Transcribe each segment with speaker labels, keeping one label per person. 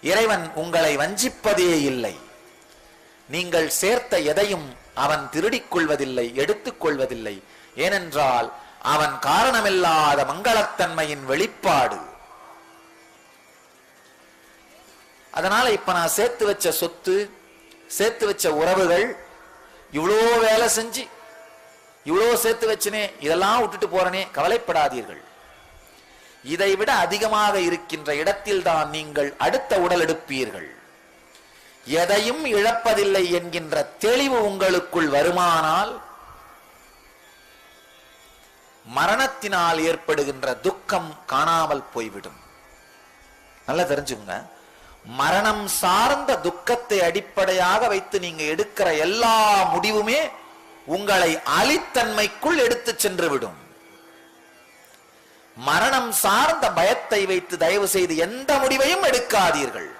Speaker 1: இறைவன் உங்களை வஞ்சிப்பதே இல்லை. நீங்கள் சேர்த்த எதையும் அவன் திருடிக் கொள்வதில்லை, எடுத்துக் கொள்வதில்லை. ஏனென்றால் அவன் காரணமில்லாத மங்களத்தன்மையின் வெளிப்பாடு. அதனால இப்ப நான் சேர்த்து வச்ச சொத்து, சேர்த்து வச்ச உறவுகள், இவ்வளோ வேலை செஞ்சு இவ்வளோ சேர்த்து வச்சனே, இதெல்லாம் விட்டுட்டு போறனே, கவலைப்படாதீர்கள். இதை விட அதிகமாக இருக்கின்ற இடத்தில் தான் நீங்கள் அடுத்த உடல் எடுப்பீர்கள். எதையும் இழப்பதில்லை என்கின்ற தெளிவு உங்களுக்குள் வருமானால் மரணத்தினால் ஏற்படுகின்ற துக்கம் காணாமல் போய்விடும். நல்லா தெரிஞ்சுங்க, மரணம் சார்ந்த துக்கத்தை அடிப்படையாக வைத்து நீங்க எடுக்கிற எல்லா முடிவுமே உங்களை அலித்தன்மைக்குள் எடுத்து சென்று விடும். மரணம் சார்ந்த பயத்தை வைத்து தயவு செய்து எந்த முடிவையும் எடுக்காதீர்கள்.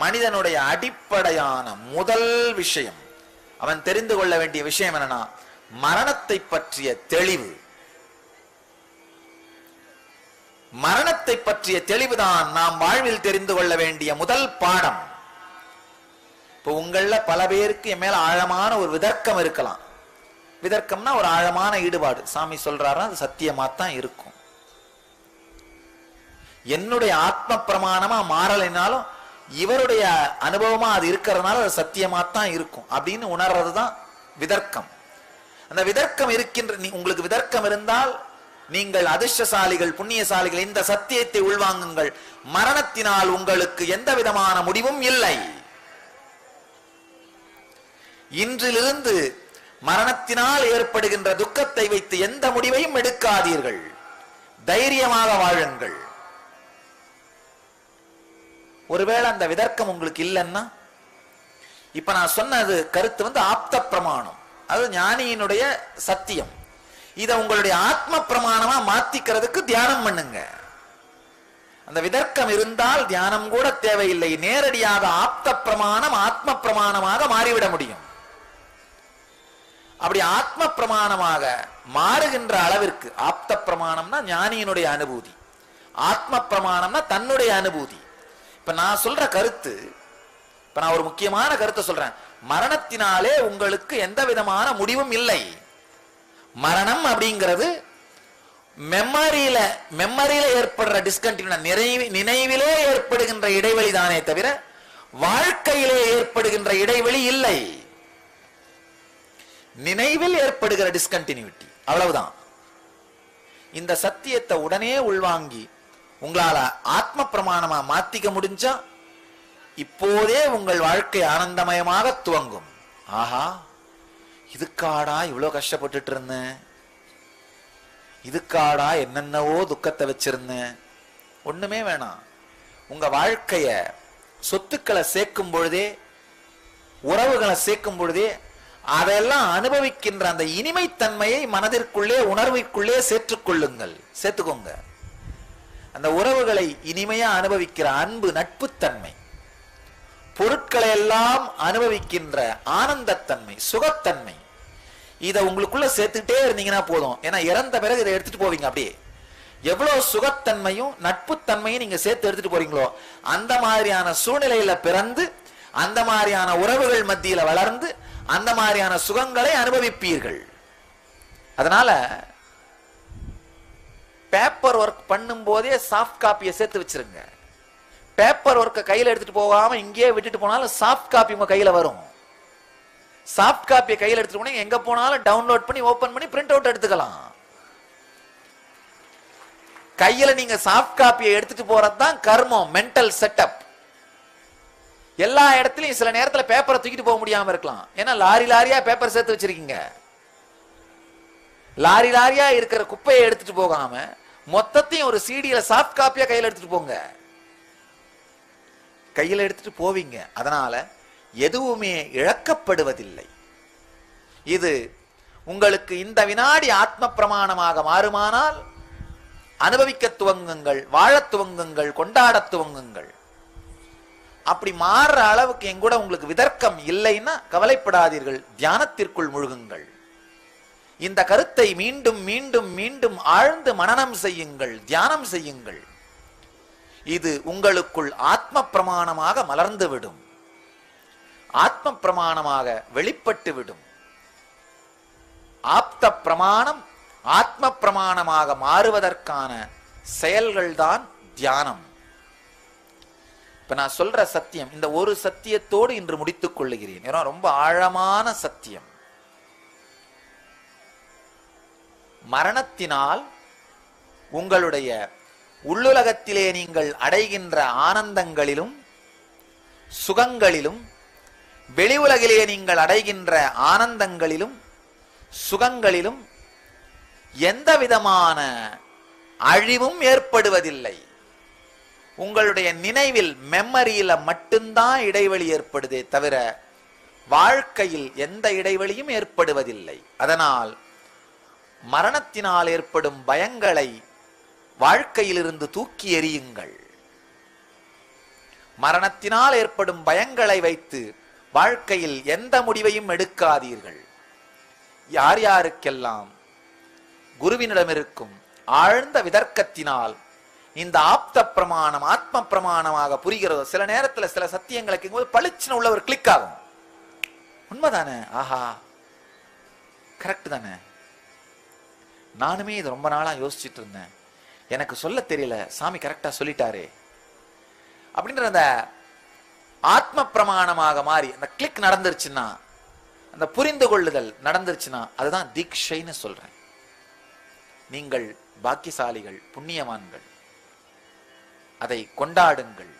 Speaker 1: மனிதனுடைய அடிப்படையான முதல் விஷயம், அவன் தெரிந்து கொள்ள வேண்டிய விஷயம் என்னன்னா, மரணத்தை பற்றிய தெளிவு. மரணத்தை பற்றிய தெளிவுதான் நாம் வாழ்வில் தெரிந்து கொள்ள வேண்டிய முதல் பாடம். இப்போ உங்கள பல பேருக்கு என் மேல ஆழமான ஒரு விதர்க்கம் இருக்கலாம். விதர்க்கம்னா ஒரு ஆழமான ஈடுபாடு. சாமி சொல்றாரா, அது சத்தியமாத்தான் இருக்கும். என்னுடைய ஆத்ம பிரமாணமா மாறலைனாலும் இவருடைய அனுபவமா அது இருக்கிறதுனால அது சத்தியமாத்தான் இருக்கும் அப்படின்னு உணர்றதுதான் விதர்க்கம். அந்த விதர்க்கம் இருக்கின்ற உங்களுக்கு விதர்க்கம் இருந்தால் நீங்கள் அதிர்ஷ்டசாலிகள், புண்ணியசாலிகள். இந்த சத்தியத்தை உள்வாங்குங்கள். மரணத்தினால் உங்களுக்கு எந்த விதமான முடிவும் இல்லை. இன்றிலிருந்து மரணத்தினால் ஏற்படுகின்ற துக்கத்தை வைத்து எந்த முடிவையும் எடுக்காதீர்கள். தைரியமாக வாழுங்கள். ஒருவேளை அந்த விதர்க்கம் உங்களுக்கு இல்லைன்னா, இப்ப நான் சொன்னது கருத்து ஆப்த பிரமாணம், அது ஞானியினுடைய சத்தியம். இதை உங்களுடைய ஆத்ம பிரமாணமா மாத்திக்கிறதுக்கு தியானம் பண்ணுங்க. அந்த விதர்க்கம் இருந்தால் தியானம் கூட தேவையில்லை. நேரடியாக ஆப்த பிரமாணம் ஆத்ம பிரமாணமாக மாறிவிட முடியும். அப்படி ஆத்ம பிரமாணமாக மாறுகின்ற அளவிற்கு, ஆப்த பிரமாணம்னா ஞானியினுடைய அனுபூதி, ஆத்ம பிரமாணம்னா தன்னுடைய அனுபூதி. இப்ப நான் சொல்ற கருத்து, இப்ப நான் ஒரு முக்கியமான கருத்தை சொல்றேன். மரணத்தினாலே உங்களுக்கு எந்த விதமான முடிவும் இல்லை. மரணம் அப்படிங்கிறது மெமரியில ஏற்படுற டிஸ்கண்டினியூ, நினைவிலே ஏற்படுகின்ற இடைவெளி தானே தவிர வாழ்க்கையிலே ஏற்படுகின்ற இடைவெளி இல்லை. நினைவில் ஏற்படுகிற டிஸ்கண்டினியூட்டி, அவ்வளவுதான். இந்த சத்தியத்தை உடனே உள்வாங்கி உங்களால ஆத்ம பிரமாணமா மாத்திக்க முடிஞ்சா இப்போதே உங்கள் வாழ்க்கை ஆனந்தமயமாக துவங்கும். ஆஹா, இதுக்காடா இவ்வளவு கஷ்டப்பட்டுட்டு இருந்தேன், இதுக்காடா என்னென்னவோ துக்கத்தை வச்சிருந்தேன். ஒண்ணுமே வேணாம். உங்க வாழ்க்கைய சொத்துக்களை சேர்க்கும் பொழுதே, உறவுகளை சேர்க்கும் பொழுதே அதெல்லாம் அனுபவிக்கின்ற அந்த இனிமைத்தன்மையை மனதிற்குள்ளே, உணர்விற்குள்ளே சேர்த்துக்கோங்க. அந்த உறவுகளை இனிமையா அனுபவிக்கிற அன்பு, நட்புத்தன்மை, பொருட்களை எல்லாம் அனுபவிக்கின்ற ஆனந்தத்தன்மை, சுகத்தன்மை, இதை உங்களுக்குள்ள சேர்த்துட்டே இருந்தீங்கன்னா போதும். ஏன்னா இறந்த பிறகு இதை எடுத்துட்டு போவீங்க. அப்படியே எவ்வளவு சுகத்தன்மையும் நட்புத்தன்மையும் நீங்க சேர்த்து எடுத்துட்டு போறீங்களோ அந்த மாதிரியான சூழ்நிலையில பிறந்து, அந்த மாதிரியான உறவுகள் மத்தியில வளர்ந்து, அந்த மாதிரியான சுகங்களை அனுபவிப்பீர்கள். அதனால பேப்பர் ஒர்க் பண்ணும் போதே சாஃப்ட் காப்பியை சேர்த்து வச்சிருங்க. பேப்பர் ஒர்க்கை கையில எடுத்துட்டு போகாம இங்கேயே விட்டுட்டு போனாலும் சாஃப்ட் காப்பி உங்க கையில வரும். சாஃப்ட் காப்பியை கையில எடுத்துட்டு போனா எங்க போனாலும் டவுன்லோட் பண்ணி ஓபன் பண்ணி பிரிண்ட் அவுட் எடுத்துக்கலாம். கையில நீங்க சாஃப்ட் காப்பியை எடுத்துட்டு போறதுதான் கர்மம், மென்டல் செட்டப். எல்லா இடத்துலயும் சில நேரத்துல பேப்பரை தூக்கிட்டு போக முடியாம இருக்கலாம். ஏன்னா லாரி லாரியா பேப்பர் சேர்த்து வச்சிருக்கீங்க. லாரி லாரியா இருக்கிற குப்பையை எடுத்துட்டு போகாம மொத்தத்தையும் ஒரு சீடியில சாஃப்ட் காப்பியா கையில எடுத்துட்டு போங்க. கையில எடுத்துட்டு போவீங்க. அதனால எதுவுமே இழக்கப்படுவதில்லை. இது உங்களுக்கு இந்த வினாடி ஆத்ம பிரமாணமாக மாறுமானால் அனுபவிக்க துவங்குங்கள், வாழ துவங்குங்கள், கொண்டாட துவங்குங்கள். அப்படி மாறுற அளவுக்கு எங்கூட உங்களுக்கு விதர்க்கம் இல்லைன்னா கவலைப்படாதீர்கள், தியானத்திற்குள் முழுகுங்கள். இந்த கருத்தை மீண்டும் மீண்டும் மீண்டும் ஆழ்ந்து மனனம் செய்யுங்கள், தியானம் செய்யுங்கள். இது உங்களுக்குள் ஆத்ம பிரமாணமாக மலர்ந்துவிடும், ஆத்ம பிரமாணமாக வெளிப்பட்டு விடும். ஆப்த பிரமாணம் ஆத்ம பிரமாணமாக மாறுவதற்கான செயல்கள்தான் தியானம். இப்ப நான் சொல்ற சத்தியம், இந்த ஒரு சத்தியத்தோடு இன்று முடித்துக் கொள்ளுகிறேன். ஏன்னா ரொம்ப ஆழமான சத்தியம். மரணத்தினால் உங்களுடைய உள்ளுலகத்திலே நீங்கள் அடைகின்ற ஆனந்தங்களிலும் சுகங்களிலும், வெளி உலகிலே நீங்கள் அடைகின்ற ஆனந்தங்களிலும் சுகங்களிலும் எந்த விதமான அழிவும் ஏற்படுவதில்லை. உங்களுடைய நினைவில், மெமரியில மட்டும்தான் இடைவெளி ஏற்படுதே தவிர வாழ்க்கையில் எந்த இடைவெளியும் ஏற்படுவதில்லை. அதனால் மரணத்தினால் ஏற்படும் பயங்களை வாழ்க்கையிலிருந்து தூக்கி எறியுங்கள். மரணத்தினால் ஏற்படும் பயங்களை வைத்து வாழ்க்கையில் எந்த முடிவையும் எடுக்காதீர்கள். யார் யாருக்கெல்லாம் குருவினிடம் இருக்கும் ஆழ்ந்த விதர்க்கத்தினால் இந்த ஆப்த பிரமாணம் ஆத்ம பிரமாணமாக புரிகிறதோ, சில நேரத்தில் சில சத்தியங்களை கேட்கும்போது பளிச்சுன்னு உள்ள ஒரு கிளிக் ஆகும். உண்மைதானே, ஆஹா கரெக்ட் தானே, நானுமே இது ரொம்ப நாளா யோசிச்சுட்டு இருந்தேன், எனக்கு சொல்ல தெரியல, சாமி கரெக்டா சொல்லிட்டாரே அப்படின்ற அந்த ஆத்ம பிரமாணமாக மாறி அந்த கிளிக் நடந்துருச்சுன்னா, அந்த புரிந்து கொள்ளுதல் நடந்துருச்சுன்னா, அதுதான் தீட்சைன்னு சொல்றேன். நீங்கள் பாக்கியசாலிகள், புண்ணியவான்கள், அதை கொண்டாடுங்கள்.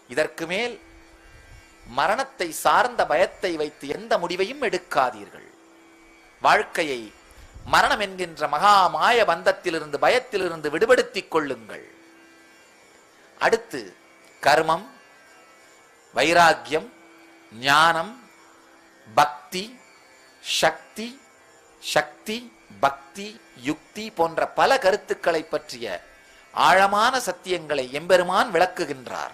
Speaker 1: இதற்கு மேல் மரணத்தை சார்ந்த பயத்தை வைத்து எந்த முடிவையும் எடுக்காதீர்கள். வாழ்க்கையை மரணம் என்கின்ற மகா மாய பந்தத்திலிருந்து, பயத்திலிருந்து விடுபடுத்திக் கொள்ளுங்கள். அடுத்து கர்மம், வைராக்கியம், ஞானம், பக்தி, சக்தி, சக்தி, பக்தி, யுக்தி போன்ற பல கருத்துக்களை பற்றிய ஆழமான சத்தியங்களை எம்பெருமான் விளக்குகின்றார்.